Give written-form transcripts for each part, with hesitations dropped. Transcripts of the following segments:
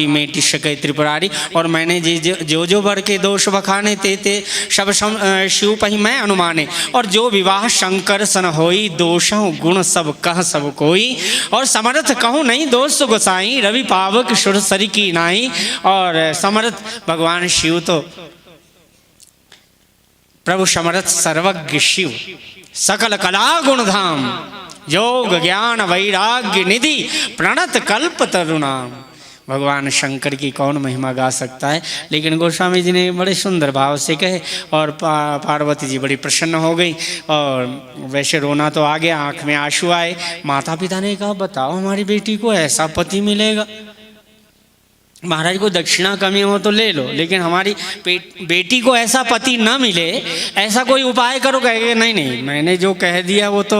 मेटि सकै त्रिपुरारी। और मैंने जो जो वर के दोष बखाने ते सब शिव पही मैं अनुमाने। और जो विवाह शंकर सन होई दोषों गुण सब कह सब कोई। और समर्थ कहूँ नहीं दोष गोसाई रवि पावक सुर सरी की नाई। और समर्थ भगवान शिव तो प्रभु समर्थ सर्वज्ञ शिव सकल कला गुणधाम योग ज्ञान वैराग्य निधि प्रणत कल्प तरुणाम। भगवान शंकर की कौन महिमा गा सकता है। लेकिन गोस्वामी जी ने बड़े सुंदर भाव से कहे और पार्वती जी बड़ी प्रसन्न हो गई। और वैसे रोना तो आ गया, आंख में आंसू आए। माता पिता ने कहा बताओ हमारी बेटी को ऐसा पति मिलेगा, महाराज को दक्षिणा कमी हो तो ले लो, लेकिन हमारी बेटी को ऐसा पति न मिले, ऐसा कोई उपाय करो। कहेगा नहीं नहीं मैंने जो कह दिया वो तो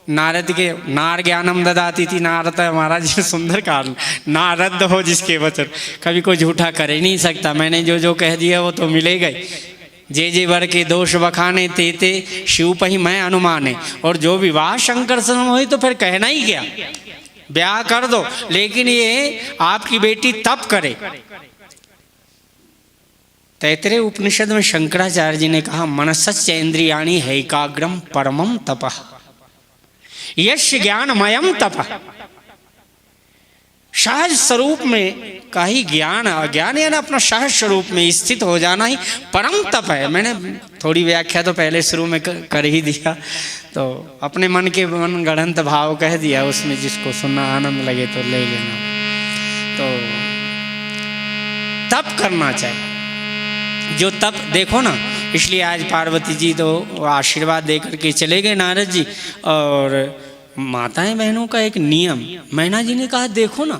नारद के नार ज्ञानम ददाती थी। नारद महाराज जी सुंदर काल नारद हो जिसके वचन कभी कोई झूठा कर ही नहीं सकता। मैंने जो जो कह दिया वो तो मिलेगा ही। जे जे वर के दोष बखाने ते शिव पही मैं अनुमाने। और जो विवाह शंकर सन हो तो फिर कहना ही क्या, ब्याह कर दो। लेकिन ये आपकी बेटी तप करे। तैतरेय उपनिषद में शंकराचार्य जी ने कहा मनसस्य इंद्रियाणि हैकाग्रम परमम तपः यश ज्ञानमयम तपः। सहज स्वरूप में का ही ज्ञान, अज्ञान यानी अपना सहज स्वरूप में स्थित हो जाना ही परम तप है। मैंने थोड़ी व्याख्या तो पहले शुरू में कर ही दिया, तो अपने मन के मन गढ़ंत भाव कह दिया, उसमें जिसको सुनना आनंद लगे तो ले लेना। तो तप करना चाहिए, जो तप देखो ना। इसलिए आज पार्वती जी तो आशीर्वाद दे करके चले गए नारद जी। और माताएं बहनों का एक नियम, मैना जी ने कहा देखो ना,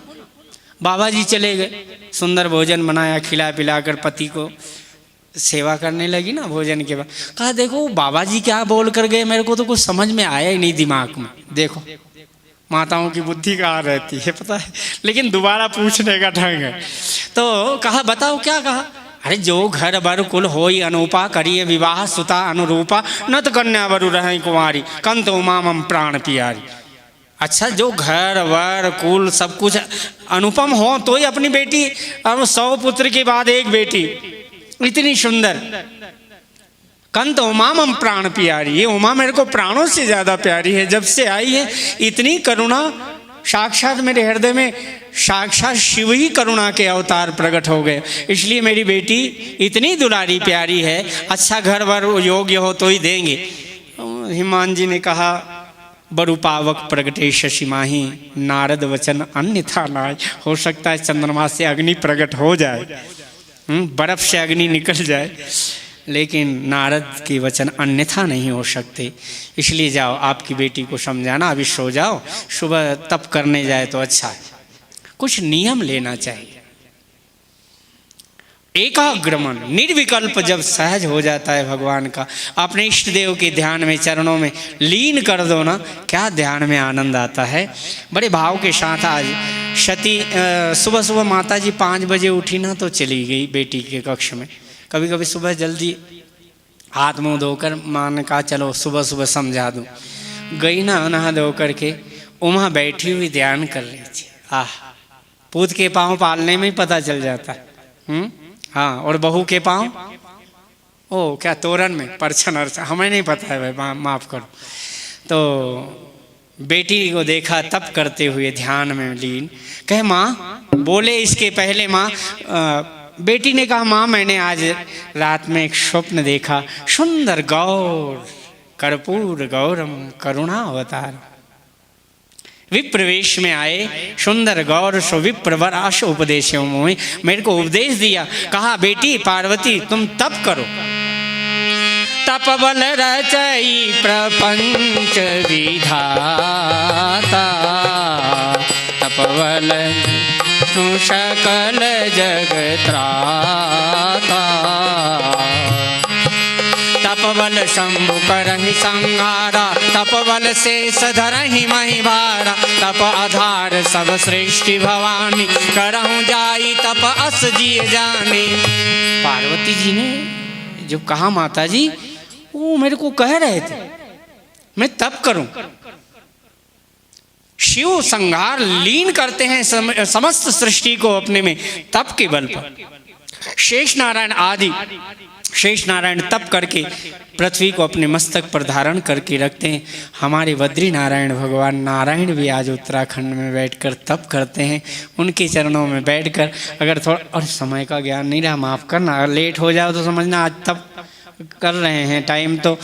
बाबा जी चले गए, सुंदर भोजन बनाया, खिला पिला कर पति को सेवा करने लगी ना भोजन के बाद। कहा देखो बाबा जी क्या बोल कर गए, मेरे को तो कुछ समझ में आया ही नहीं दिमाग में। देखो माताओं की बुद्धि कहाँ रहती है पता है, लेकिन दोबारा पूछने का ढंग है। तो कहा बताओ क्या कहा। अरे जो घर बर कुल होई अनूपा करिए विवाह सुता अनुरूपा न तो कन्या वरु रहे कुमारी कंत उमा मम प्राण पियारी। अच्छा जो घर वर कुल सब कुछ अनुपम हो तो ही अपनी बेटी, अब 100 पुत्र के बाद एक बेटी इतनी सुंदर, कंत उमा मम प्राण प्यारी। ये उमा मेरे को प्राणों से ज्यादा प्यारी है, जब से आई है इतनी करुणा। साक्षात मेरे हृदय में साक्षात शिव ही करुणा के अवतार प्रकट हो गए, इसलिए मेरी बेटी इतनी दुलारी प्यारी है। अच्छा घर वर योग्य हो तो ही देंगे। हिमान जी ने कहा बरु पावक प्रगटे शशि माही नारद वचन अन्यथा नाय। हो सकता है चंद्रमा से अग्नि प्रकट हो जाए, बर्फ से अग्नि निकल जाए, लेकिन नारद के वचन अन्यथा नहीं हो सकते। इसलिए जाओ आपकी बेटी को समझाना, अभी सो जाओ, सुबह तप करने जाए तो अच्छा है। कुछ नियम लेना चाहिए। एकाग्रमन निर्विकल्प जब सहज हो जाता है भगवान का, अपने इष्ट देव के ध्यान में चरणों में लीन कर दो ना, क्या ध्यान में आनंद आता है। बड़े भाव के साथ आज सती सुबह सुबह माता जी 5 बजे उठी ना तो चली गई बेटी के कक्ष में। कभी कभी सुबह जल्दी हाथ मुँह धोकर माँ ने कहा चलो सुबह सुबह समझा दूँ। गई ना नहा धो करके, वहाँ बैठी हुई ध्यान कर रही थी। आह, पूत के पाँव पालने में ही पता चल जाता है। हाँ, और बहू के पाँव ओ क्या तोरण में परछन अर्चन, हमें नहीं पता है भाई, माफ़ करो। तो बेटी को देखा तप करते हुए ध्यान में लीन। कहे माँ, बोले इसके पहले माँ, बेटी ने कहा माँ मैंने आज रात में एक स्वप्न देखा, सुंदर गौर कर्पूर गौरम करुणा अवतार। विप्रवेश में आए सुंदर गौर सो विप्रवर आश उपदेश मोहि, मेरे को उपदेश दिया। कहा बेटी पार्वती तुम तप करो। तपबल रचई प्रपंच विधाता, तपबल सकल जग त्राता। तपबल शंभु करहि संहारा, तपबल शेष धरहि महि भारा। तप आधार सब सृष्टि भवानी, करहूँ जाई तप अस जिय जानी। पार्वती जी ने जो कहा माता जी, वो मेरे को कह रहे थे मैं तप करूं। शिव संहार लीन करते हैं समस्त सृष्टि को अपने में तप के बल पर। शेष नारायण आदि शेष नारायण तप करके पृथ्वी को अपने मस्तक पर धारण करके रखते हैं। हमारे बद्री नारायण भगवान नारायण भी आज उत्तराखंड में बैठकर तप करते हैं। उनके चरणों में बैठकर अगर थोड़ा और समय का ज्ञान नहीं रहा, माफ़ करना, अगर लेट हो जाओ तो समझना आज तप कर रहे हैं। टाइम तो